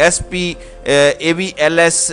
SP AVLS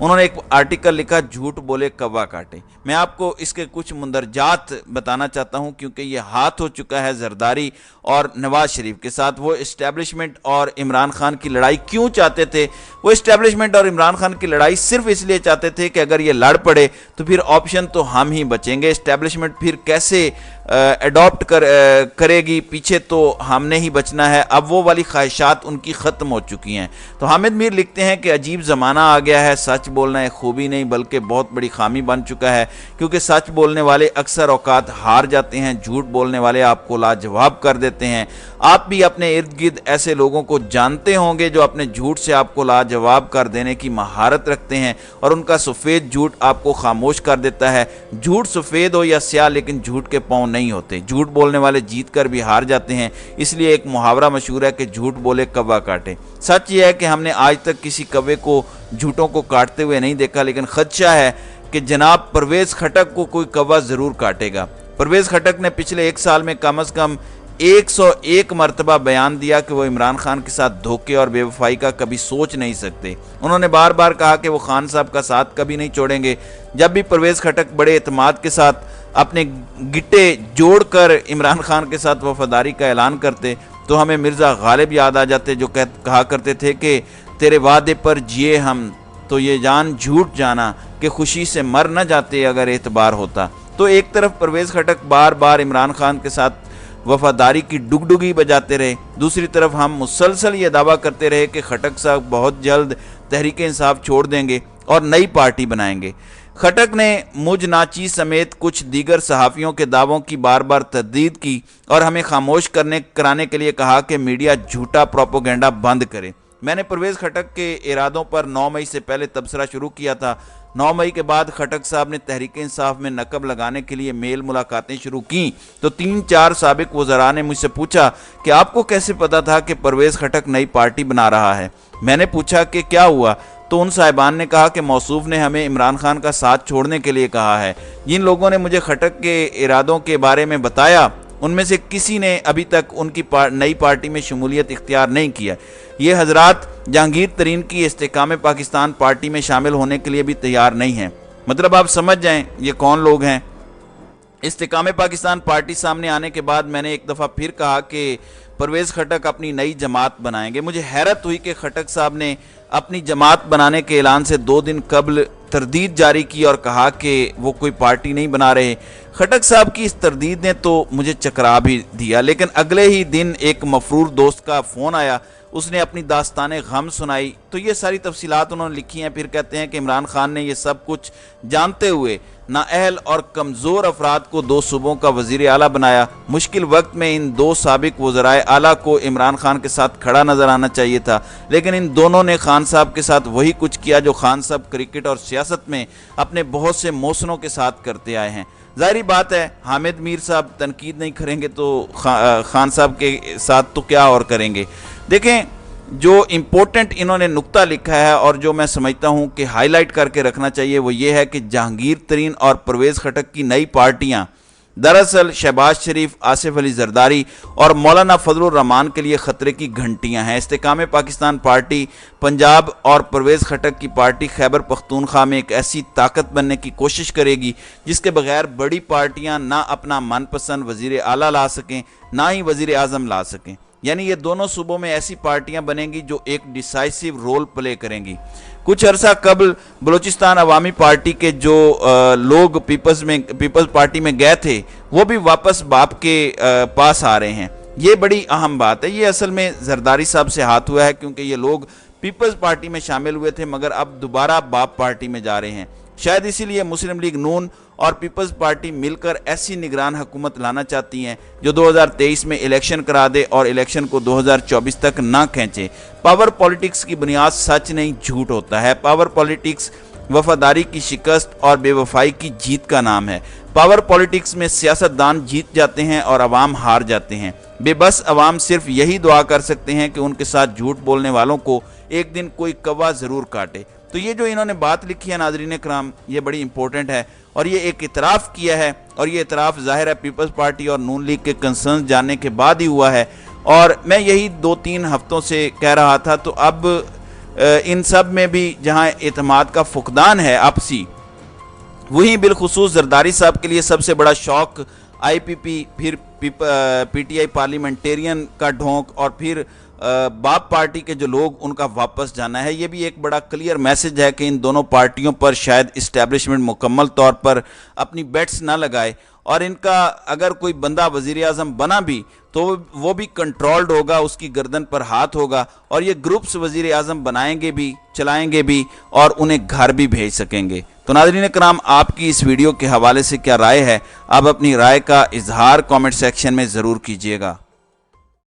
انہوں نے ایک آرٹیکل لکھا جھوٹ بولے کوا کاٹے۔ میں آپ کو اس کے کچھ مندرجات بتانا چاہتا ہوں کیونکہ یہ ہاتھ ہو چکا ہے زرداری اور نواز شریف کے ساتھ۔ وہ اسٹیبلشمنٹ اور عمران خان کی لڑائی کیوں چاہتے تھے؟ وہ اسٹیبلشمنٹ اور عمران خان کی لڑائی صرف اس لیے چاہتے تھے کہ اگر یہ لڑ پڑے تو پھر آپشن تو ہم ہی بچیں گے، اسٹیبلشمنٹ پھر کیسے اڈاپٹ کرے گی، پیچھے تو ہم نے ہی بچنا ہے۔ اب وہ والی خواہشات ان کی ختم ہو چکی ہیں۔ تو حامد میر لکھتے ہیں کہ عجیب زمانہ آ گیا ہے، سچ بولنا ایک خوبی نہیں بلکہ بہت بڑی خامی بن چکا ہے، کیونکہ سچ بولنے والے اکثر اوقات ہار جاتے ہیں، جھوٹ بولنے والے آپ کو لاجواب کر دیتے ہیں۔ آپ بھی اپنے ارد گرد ایسے لوگوں کو جانتے ہوں گے جو اپنے جھوٹ سے آپ کو لاجواب کر دینے کی مہارت رکھتے ہیں اور ان کا سفید جھوٹ آپ کو خاموش کر دیتا ہے۔ جھوٹ سفید ہو یا سیاہ لیکن جھوٹ کے پاؤں نہیں ہوتے۔ جھوٹ بولنے والے جیت کر بھی ہار جاتے ہیں، اس لیے ایک محاورہ مشہور ہے کہ جھوٹ بولے کوا کاٹے۔ سچ یہ ہے کہ ہم نے آج تک کسی کوے کو جھوٹوں کو کاٹتے ہوئے نہیں دیکھا، لیکن خدشہ ہے کہ جناب پرویز خٹک کو کوئی کوا ضرور کاٹے گا۔ پرویز خٹک نے پچھلے ایک سال میں کم از کم 101 مرتبہ بیان دیا کہ وہ عمران خان کے ساتھ دھوکے اور بے وفائی کا کبھی سوچ نہیں سکتے۔ انہوں نے بار بار کہا کہ وہ خان صاحب کا ساتھ کبھی نہیں چھوڑیں گے۔ جب بھی پرویز خٹک بڑے اعتماد کے ساتھ اپنے گٹے جوڑ کر عمران خان کے ساتھ وفاداری کا اعلان کرتے تو ہمیں مرزا غالب یاد آ جاتے، جو کہا کرتے تھے کہ تیرے وعدے پر جیے ہم تو یہ جان جھوٹ جانا کہ خوشی سے مر نہ جاتے اگر اعتبار ہوتا۔ تو ایک طرف پرویز خٹک بار بار عمران خان کے ساتھ وفاداری کی ڈگڈگی بجاتے رہے، دوسری طرف ہم مسلسل یہ دعویٰ کرتے رہے کہ خٹک صاحب بہت جلد تحریک انصاف چھوڑ دیں گے اور نئی پارٹی بنائیں گے۔ خٹک نے مجھ ناچی سمیت کچھ دیگر صحافیوں کے دعووں کی بار بار تردید کی اور ہمیں خاموش کرانے کے لیے کہا کہ میڈیا جھوٹا پروپیگنڈا بند کرے۔ میں نے پرویز خٹک کے ارادوں پر 9 مئی سے پہلے تبصرہ شروع کیا تھا۔ 9 مئی کے بعد خٹک صاحب نے تحریک انصاف میں نقب لگانے کے لیے میل ملاقاتیں شروع کیں تو 3-4 سابق وزراء نے مجھ سے پوچھا کہ آپ کو کیسے پتا تھا کہ پرویز خٹک نئی پارٹی بنا رہا ہے؟ میں نے پوچھا کہ کیا ہوا تو ان صاحبان نے کہا کہ موصوف نے ہمیں عمران خان کا ساتھ چھوڑنے کے لیے کہا ہے۔ جن لوگوں نے مجھے خٹک کے ارادوں کے بارے میں بتایا ان میں سے کسی نے ابھی تک ان کی نئی پارٹی میں شمولیت اختیار نہیں کیا۔ یہ حضرات جہانگیر ترین کی استحکام پاکستان پارٹی میں شامل ہونے کے لیے بھی تیار نہیں ہیں۔ مطلب آپ سمجھ جائیں یہ کون لوگ ہیں۔ استحکام پاکستان پارٹی سامنے آنے کے بعد میں نے ایک دفعہ پھر کہا کہ پرویز خٹک اپنی نئی جماعت بنائیں گے۔ مجھے حیرت ہوئی کہ خٹک صاحب نے اپنی جماعت بنانے کے اعلان سے 2 دن قبل تردید جاری کی اور کہا کہ وہ کوئی پارٹی نہیں بنا رہے۔ خٹک صاحب کی اس تردید نے تو مجھے چکرا بھی دیا، لیکن اگلے ہی دن ایک مفرور دوست کا فون آیا، اس نے اپنی داستان غم سنائی تو یہ ساری تفصیلات انہوں نے لکھی ہیں۔ پھر کہتے ہیں کہ عمران خان نے یہ سب کچھ جانتے ہوئے نااہل اور کمزور افراد کو 2 صوبوں کا وزیر اعلیٰ بنایا۔ مشکل وقت میں ان 2 سابق وزرائے اعلیٰ کو عمران خان کے ساتھ کھڑا نظر آنا چاہیے تھا، لیکن ان دونوں نے خان صاحب کے ساتھ وہی کچھ کیا جو خان صاحب کرکٹ اور سیاست میں اپنے بہت سے موسنوں کے ساتھ کرتے آئے ہیں۔ ظاہری بات ہے حامد میر صاحب تنقید نہیں کریں گے تو خان صاحب کے ساتھ تو کیا اور کریں گے۔ دیکھیں جو امپورٹنٹ انہوں نے نقطہ لکھا ہے اور جو میں سمجھتا ہوں کہ ہائی لائٹ کر کے رکھنا چاہیے وہ یہ ہے کہ جہانگیر ترین اور پرویز خٹک کی نئی پارٹیاں دراصل شہباز شریف، آصف علی زرداری اور مولانا فضل الرحمان کے لیے خطرے کی گھنٹیاں ہیں۔ استحکام پاکستان پارٹی پنجاب اور پرویز خٹک کی پارٹی خیبر پختونخوا میں ایک ایسی طاقت بننے کی کوشش کرے گی جس کے بغیر بڑی پارٹیاں نہ اپنا من پسند وزیر اعلیٰ لا سکیں نہ ہی وزیر اعظم لا سکیں۔ یعنی یہ دونوں صوبوں میں ایسی پارٹیاں بنیں گی جو ایک ڈیسائسو رول پلے کریں گی۔ کچھ عرصہ قبل بلوچستان عوامی پارٹی کے جو لوگ پیپلز پارٹی میں گئے تھے وہ بھی واپس باپ کے پاس آ رہے ہیں۔ یہ بڑی اہم بات ہے۔ یہ اصل میں زرداری صاحب سے ہاتھ ہوا ہے کیونکہ یہ لوگ پیپلز پارٹی میں شامل ہوئے تھے مگر اب دوبارہ باپ پارٹی میں جا رہے ہیں۔ شاید اسی لیے مسلم لیگ نون اور پیپلز پارٹی مل کر ایسی نگران حکومت لانا چاہتی ہیں جو 2023 میں الیکشن کرا دے اور الیکشن کو 2024 تک نہ کھینچے۔ پاور پولیٹکس کی بنیاد سچ نہیں جھوٹ ہوتا ہے۔ پاور پولیٹکس وفاداری کی شکست اور بے وفائی کی جیت کا نام ہے۔ پاور پولیٹکس میں سیاستدان جیت جاتے ہیں اور عوام ہار جاتے ہیں۔ بے بس عوام صرف یہی دعا کر سکتے ہیں کہ ان کے ساتھ جھوٹ بولنے والوں کو ایک دن کوئی کوا ضرور کاٹے۔ تو یہ جو انہوں نے بات لکھی ہے ناظرین کرام یہ بڑی امپورٹنٹ ہے اور یہ ایک اعتراف کیا ہے اور یہ اعتراف ظاہر ہے پیپلز پارٹی اور نون لیگ کے کنسرنز جاننے کے بعد ہی ہوا ہے۔ اور میں یہی 2-3 ہفتوں سے کہہ رہا تھا تو اب ان سب میں بھی جہاں اعتماد کا فقدان ہے آپسی، وہیں بالخصوص زرداری صاحب کے لیے سب سے بڑا شوق آئی پی پی، پھر پی ٹی آئی پارلیمنٹیرین کا ڈھونک، اور پھر باپ پارٹی کے جو لوگ ان کا واپس جانا ہے۔ یہ بھی ایک بڑا کلیئر میسج ہے کہ ان دونوں پارٹیوں پر شاید اسٹیبلشمنٹ مکمل طور پر اپنی بیٹس نہ لگائے، اور ان کا اگر کوئی بندہ وزیر اعظم بنا بھی تو وہ بھی کنٹرولڈ ہوگا، اس کی گردن پر ہاتھ ہوگا، اور یہ گروپس وزیر اعظم بنائیں گے بھی، چلائیں گے بھی، اور انہیں گھر بھی بھیج سکیں گے۔ تو ناظرین کرام، آپ کی اس ویڈیو کے حوالے سے کیا رائے ہے؟ آپ اپنی رائے کا اظہار کامنٹ سیکشن میں ضرور کیجیے گا۔